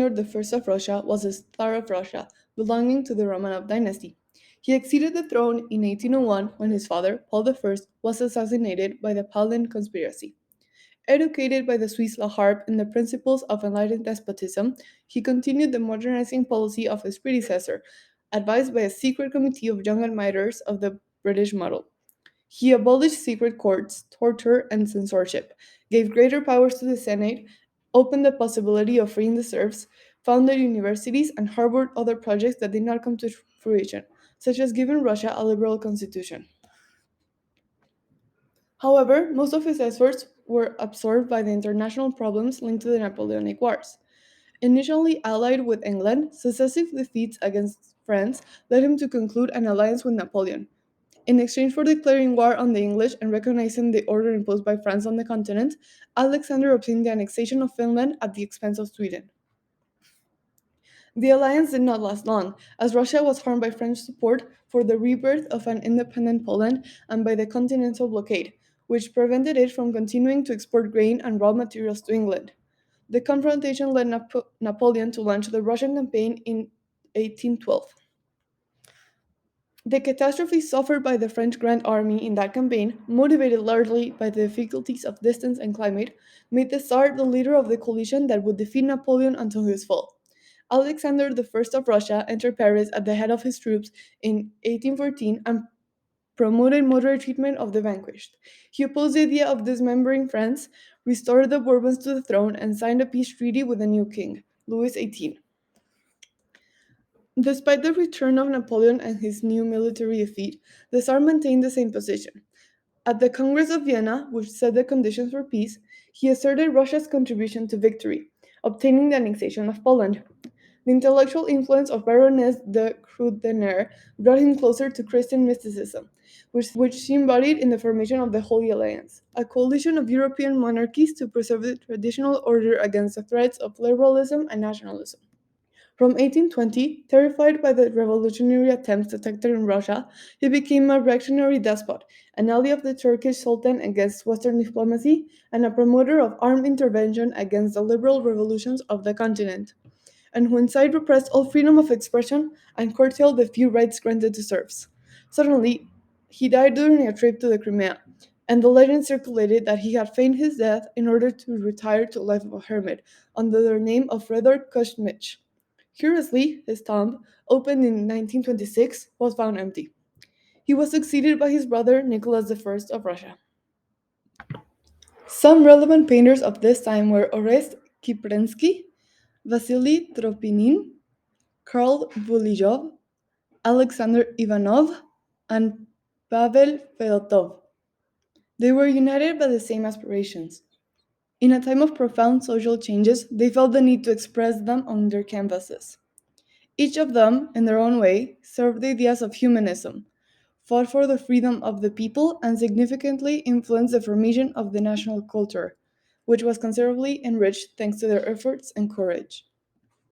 The first of Russia was a Tsar of Russia, belonging to the Romanov dynasty. He acceded the throne in 1801 when his father, Paul I, was assassinated by the Pahlen conspiracy. Educated by the Swiss Laharpe in the principles of enlightened despotism, he continued the modernizing policy of his predecessor, advised by a secret committee of young admirers of the British model. He abolished secret courts, torture, and censorship, gave greater powers to the Senate, opened the possibility of freeing the serfs, founded universities, and harbored other projects that did not come to fruition, such as giving Russia a liberal constitution. However, most of his efforts were absorbed by the international problems linked to the Napoleonic Wars. Initially allied with England, successive defeats against France led him to conclude an alliance with Napoleon. In exchange for declaring war on the English and recognizing the order imposed by France on the continent, Alexander obtained the annexation of Finland at the expense of Sweden. The alliance did not last long, as Russia was harmed by French support for the rebirth of an independent Poland and by the continental blockade, which prevented it from continuing to export grain and raw materials to England. The confrontation led Napoleon to launch the Russian campaign in 1812. The catastrophe suffered by the French Grand Army in that campaign, motivated largely by the difficulties of distance and climate, made the Tsar the leader of the coalition that would defeat Napoleon until his fall. Alexander I of Russia entered Paris at the head of his troops in 1814 and promoted moderate treatment of the vanquished. He opposed the idea of dismembering France, restored the Bourbons to the throne, and signed a peace treaty with the new king, Louis XVIII. Despite the return of Napoleon and his new military defeat, the Tsar maintained the same position. At the Congress of Vienna, which set the conditions for peace, he asserted Russia's contribution to victory, obtaining the annexation of Poland. The intellectual influence of Baroness de Krudener brought him closer to Christian mysticism, which she embodied in the formation of the Holy Alliance, a coalition of European monarchies to preserve the traditional order against the threats of liberalism and nationalism. From 1820, terrified by the revolutionary attempts detected in Russia, he became a reactionary despot, an ally of the Turkish Sultan against Western diplomacy, and a promoter of armed intervention against the liberal revolutions of the continent, and who inside repressed all freedom of expression and curtailed the few rights granted to serfs. Suddenly, he died during a trip to the Crimea, and the legend circulated that he had feigned his death in order to retire to a life of a hermit under the name of Fyodor Kozmich. Curiously, his tomb, opened in 1926, was found empty. He was succeeded by his brother Nicholas I of Russia. Some relevant painters of this time were Orest Kiprensky, Vasily Tropinin, Karl Bulijov, Alexander Ivanov, and Pavel Fedotov. They were united by the same aspirations. In a time of profound social changes, they felt the need to express them on their canvases. Each of them, in their own way, served the ideas of humanism, fought for the freedom of the people, and significantly influenced the formation of the national culture, which was considerably enriched thanks to their efforts and courage.